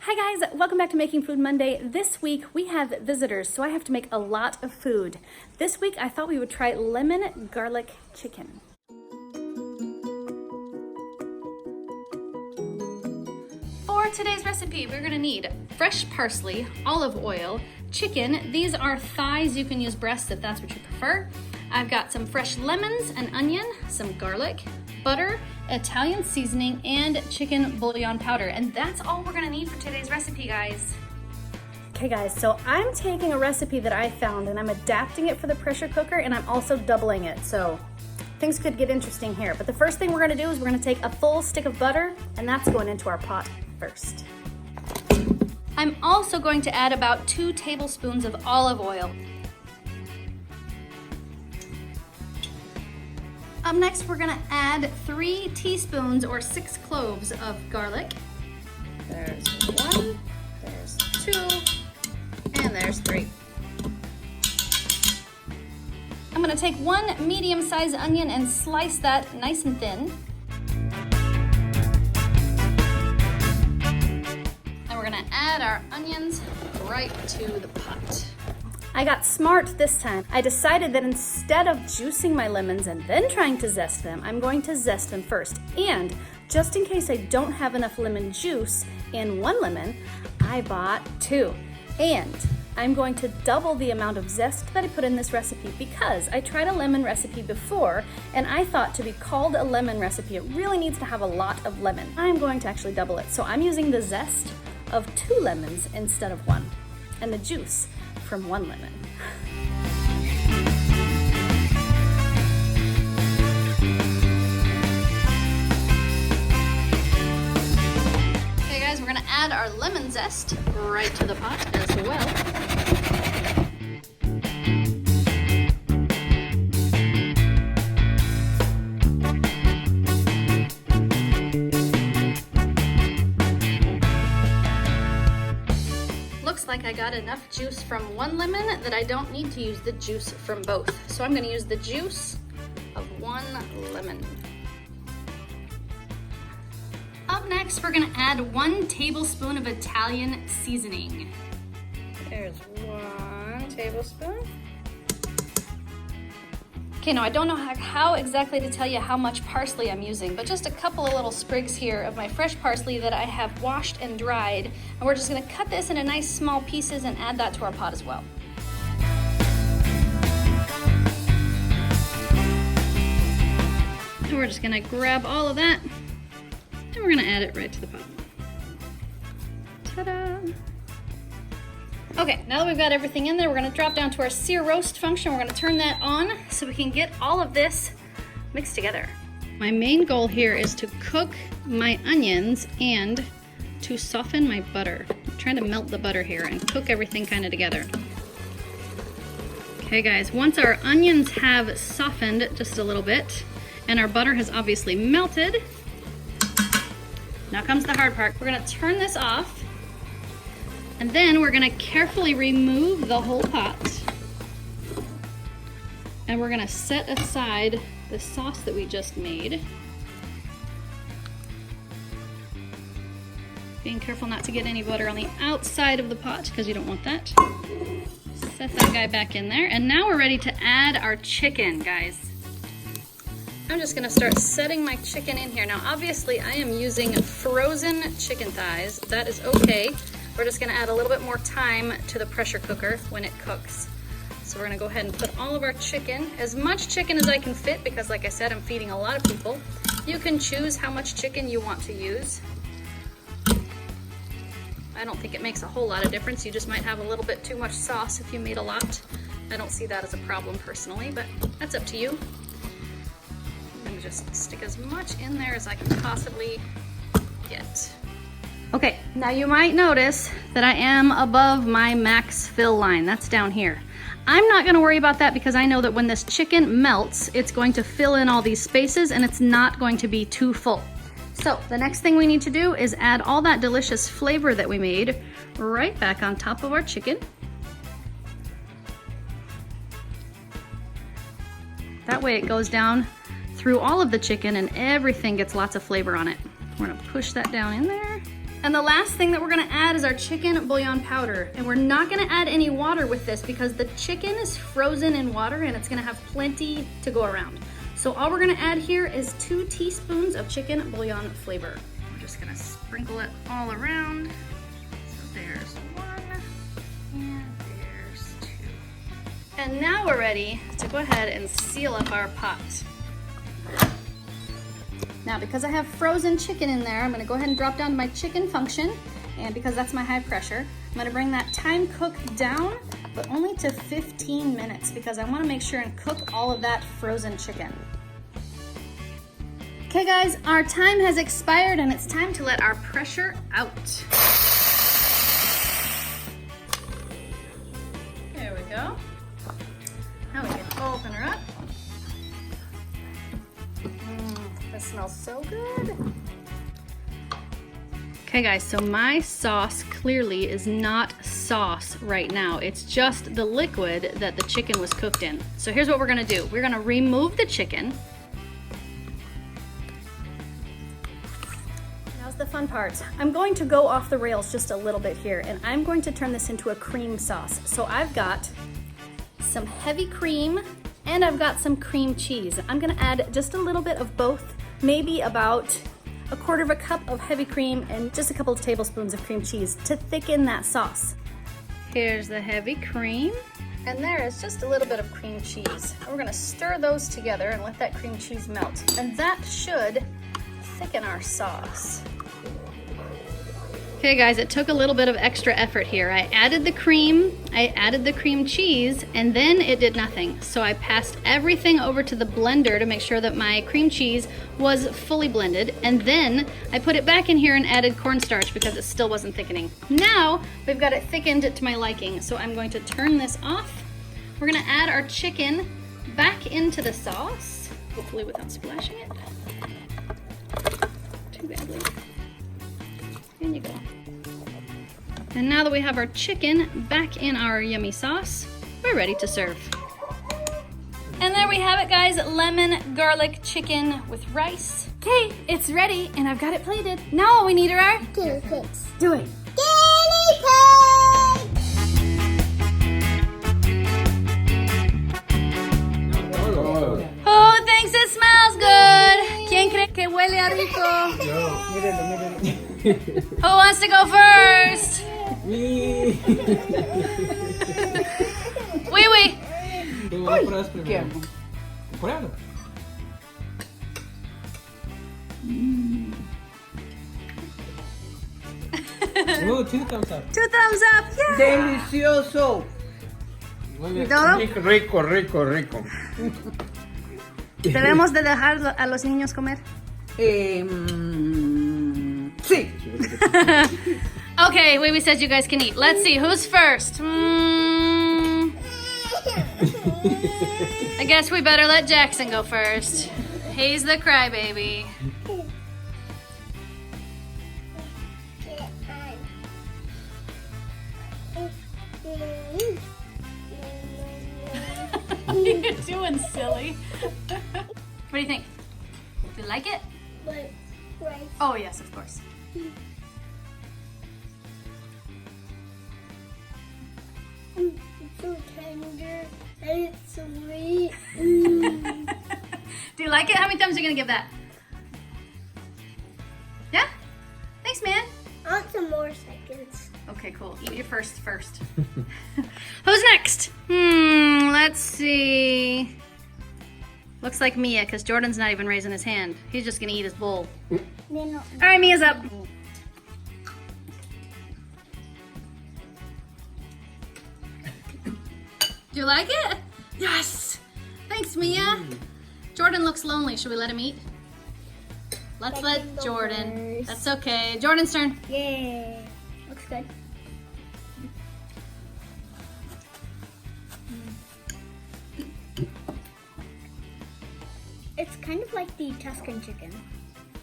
Hi guys, welcome back to Making Food Monday. This week we have visitors, so I have to make a lot of food. This week I thought we would try lemon garlic chicken. For today's recipe, we're gonna need fresh parsley, olive oil, chicken. These are thighs. You can use breasts if that's what you prefer. I've got some fresh lemons, an onion, some garlic, butter, Italian seasoning, and chicken bouillon powder. And that's all we're gonna need for today's recipe, guys. Okay guys, so I'm taking a recipe that I found and I'm adapting it for the pressure cooker, and I'm also doubling it. So things could get interesting here. But the first thing we're gonna do is we're gonna take a full stick of butter, and that's going into our pot first. I'm also going to add about 2 tablespoons of olive oil. Up next, we're gonna add 3 teaspoons or 6 cloves of garlic. There's 1, there's 2, and there's 3. I'm gonna take 1 medium-sized onion and slice that nice and thin. And we're gonna add our onions right to the pot. I got smart this time. I decided that instead of juicing my lemons and then trying to zest them, I'm going to zest them first. And just in case I don't have enough lemon juice in 1 lemon, I bought 2. And I'm going to double the amount of zest that I put in this recipe because I tried a lemon recipe before and I thought to be called a lemon recipe, it really needs to have a lot of lemon. I'm going to actually double it. So I'm using the zest of 2 lemons instead of 1, and the juice from 1 lemon. Okay guys, we're gonna add our lemon zest right to the pot as well. Looks like I got enough juice from 1 lemon that I don't need to use the juice from both. So I'm gonna use the juice of 1 lemon. Up next, we're gonna add 1 tablespoon of Italian seasoning. There's 1 tablespoon. Okay, now I don't know how exactly to tell you how much parsley I'm using, but just a couple of little sprigs here of my fresh parsley that I have washed and dried. And we're just gonna cut this into nice small pieces and add that to our pot as well. And we're just gonna grab all of that and we're gonna add it right to the pot. Ta-da! Okay, now that we've got everything in there, we're gonna drop down to our sear roast function. We're gonna turn that on so we can get all of this mixed together. My main goal here is to cook my onions and to soften my butter. I'm trying to melt the butter here and cook everything kind of together. Okay guys, once our onions have softened just a little bit and our butter has obviously melted, now comes the hard part. We're gonna turn this off, and then we're gonna carefully remove the whole pot. And we're gonna set aside the sauce that we just made. Being careful not to get any butter on the outside of the pot because you don't want that. Set that guy back in there. And now we're ready to add our chicken, guys. I'm just gonna start setting my chicken in here. Now, obviously I am using frozen chicken thighs. That is okay. We're just gonna add a little bit more time to the pressure cooker when it cooks. So we're gonna go ahead and put all of our chicken, as much chicken as I can fit, because like I said, I'm feeding a lot of people. You can choose how much chicken you want to use. I don't think it makes a whole lot of difference. You just might have a little bit too much sauce if you made a lot. I don't see that as a problem personally, but that's up to you. I'm gonna just stick as much in there as I can possibly get. Okay, now you might notice that I am above my max fill line. That's down here. I'm not gonna worry about that because I know that when this chicken melts, it's going to fill in all these spaces and it's not going to be too full. So the next thing we need to do is add all that delicious flavor that we made right back on top of our chicken. That way it goes down through all of the chicken and everything gets lots of flavor on it. We're gonna push that down in there. And the last thing that we're gonna add is our chicken bouillon powder. And we're not gonna add any water with this because the chicken is frozen in water and it's gonna have plenty to go around. So all we're gonna add here is 2 teaspoons of chicken bouillon flavor. We're just gonna sprinkle it all around. So there's 1 and there's 2. And now we're ready to go ahead and seal up our pot. Now, because I have frozen chicken in there, I'm gonna go ahead and drop down to my chicken function. And because that's my high pressure, I'm gonna bring that time cook down, but only to 15 minutes because I wanna make sure and cook all of that frozen chicken. Okay guys, our time has expired and it's time to let our pressure out. There we go. Now we can open her up. That smells so good. Okay guys, so my sauce clearly is not sauce right now. It's just the liquid that the chicken was cooked in. So here's what we're gonna do. We're gonna remove the chicken. Now's the fun part. I'm going to go off the rails just a little bit here and I'm going to turn this into a cream sauce. So I've got some heavy cream and I've got some cream cheese. I'm gonna add just a little bit of both, maybe about 1/4 cup of heavy cream and just a couple of tablespoons of cream cheese to thicken that sauce. Here's the heavy cream. And there is just a little bit of cream cheese. And we're gonna stir those together and let that cream cheese melt. And that should thicken our sauce. Okay guys, it took a little bit of extra effort here. I added the cream cheese, and then it did nothing. So I passed everything over to the blender to make sure that my cream cheese was fully blended, and then I put it back in here and added cornstarch because it still wasn't thickening. Now we've got it thickened to my liking, so I'm going to turn this off. We're gonna add our chicken back into the sauce, hopefully without splashing it too badly. In you go. And now that we have our chicken back in our yummy sauce, we're ready to serve. And there we have it guys, lemon garlic chicken with rice. Okay, it's ready and I've got it plated. Now all we need are our guinea pigs. Do it. Guinea pigs! Oh, thanks, it smells good. ¿Quién cree que huele a rico? Who wants to go first? Me. Wee wee. Por ela? Oh, 2 thumbs up. 2 thumbs up. Yeah. Delicioso. ¿Y todo? Rico, rico, rico. ¿Debemos de dejar a los niños comer? Sí. Okay, we said you guys can eat. Let's see, who's first? I guess we better let Jackson go first. He's the crybaby. You're doing silly. What do you think? Do you like it? But rice. Oh yes, of course. It's so tender and it's sweet. Do you like it? How many thumbs are you gonna give that? Yeah? Thanks, man. I want some more seconds. Okay, cool. Eat your first. Who's next? Let's see. Looks like Mia, because Jordan's not even raising his hand. He's just gonna eat his bowl. All right, Mia's up. Do you like it? Yes! Thanks, Mia. Jordan looks lonely. Should we let him eat? Let's let Jordan. That's okay. Jordan's turn. Yay. Looks good. It's kind of like the Tuscan chicken.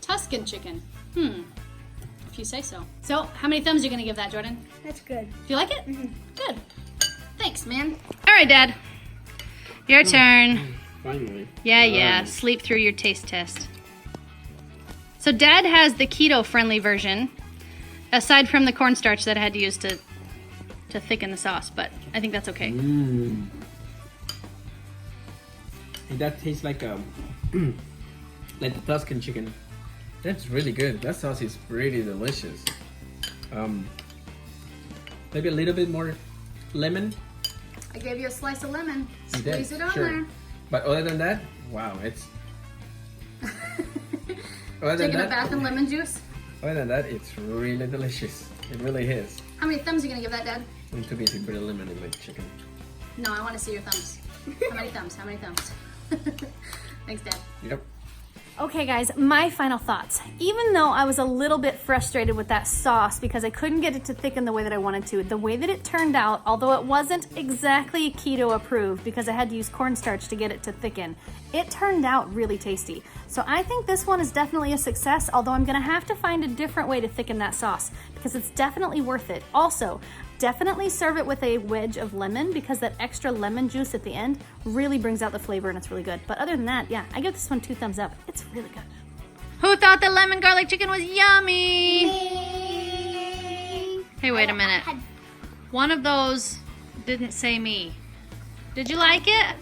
Tuscan chicken. If you say so. So, how many thumbs are you gonna give that, Jordan? That's good. Do you like it? Good. Thanks, man. All right, Dad. Your turn. Finally. Yeah. Sleep through your taste test. So Dad has the keto-friendly version. Aside from the cornstarch that I had to use to thicken the sauce, but I think that's okay. Mmm. That tastes like like the Tuscan chicken. That's really good. That sauce is really delicious. Maybe a little bit more lemon. I gave you a slice of lemon. You did, Squeeze it on sure. there. But other than that, wow, it's. Other than Taking a that, bath in lemon juice. other than that, it's really delicious. It really is. How many thumbs are you gonna give that, Dad? I'm too busy putting lemon in my chicken. No, I want to see your thumbs. How many thumbs? How many thumbs? Thanks, Dad. Yep. Okay guys, my final thoughts. Even though I was a little bit frustrated with that sauce because I couldn't get it to thicken the way that I wanted to, the way that it turned out, although it wasn't exactly keto approved because I had to use cornstarch to get it to thicken, it turned out really tasty. So I think this one is definitely a success, although I'm gonna have to find a different way to thicken that sauce because it's definitely worth it. Also, definitely serve it with a wedge of lemon because that extra lemon juice at the end really brings out the flavor and it's really good. But other than that, yeah, I give this one 2 thumbs up. It's really good. Who thought the lemon garlic chicken was yummy? Me. Hey, wait a minute. One of those didn't say me. Did you like it?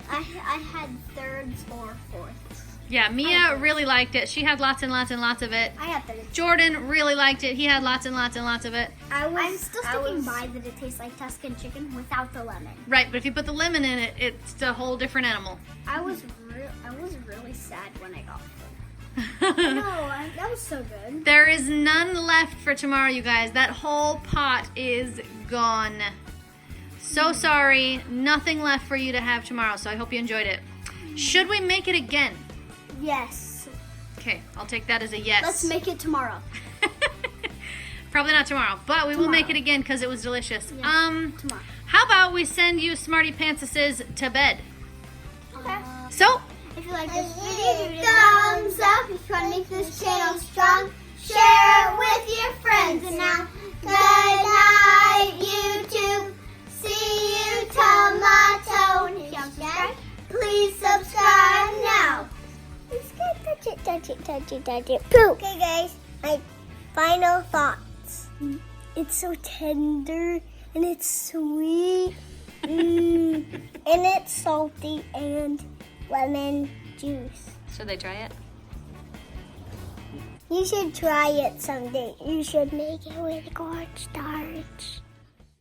I had thirds or fourths. Yeah, Mia really liked it. She had lots and lots and lots of it. I had thirds. Jordan really liked it. He had lots and lots and lots of it. I'm still sticking by that it tastes like Tuscan chicken without the lemon. Right, but if you put the lemon in it, it's a whole different animal. I was really sad when I got full. That was so good. There is none left for tomorrow, you guys. That whole pot is gone. So sorry, nothing left for you to have tomorrow, so I hope you enjoyed it. Should we make it again? Yes. Okay, I'll take that as a yes. Let's make it tomorrow. Probably not tomorrow, but we will make it again because it was delicious. Yeah, tomorrow. How about we send you Smartypantses to bed? Okay. So, If you like this video, give it a thumbs up. If you want to make this channel strong, share it with your friends. And now, good night, YouTube. See you tomato. And if you haven't subscribed, please subscribe now. Touch it. Poop. Okay, guys, my final thoughts. It's so tender and it's sweet. And it's salty and lemon juice. should they try it? You should try it someday. You should make it with cornstarch.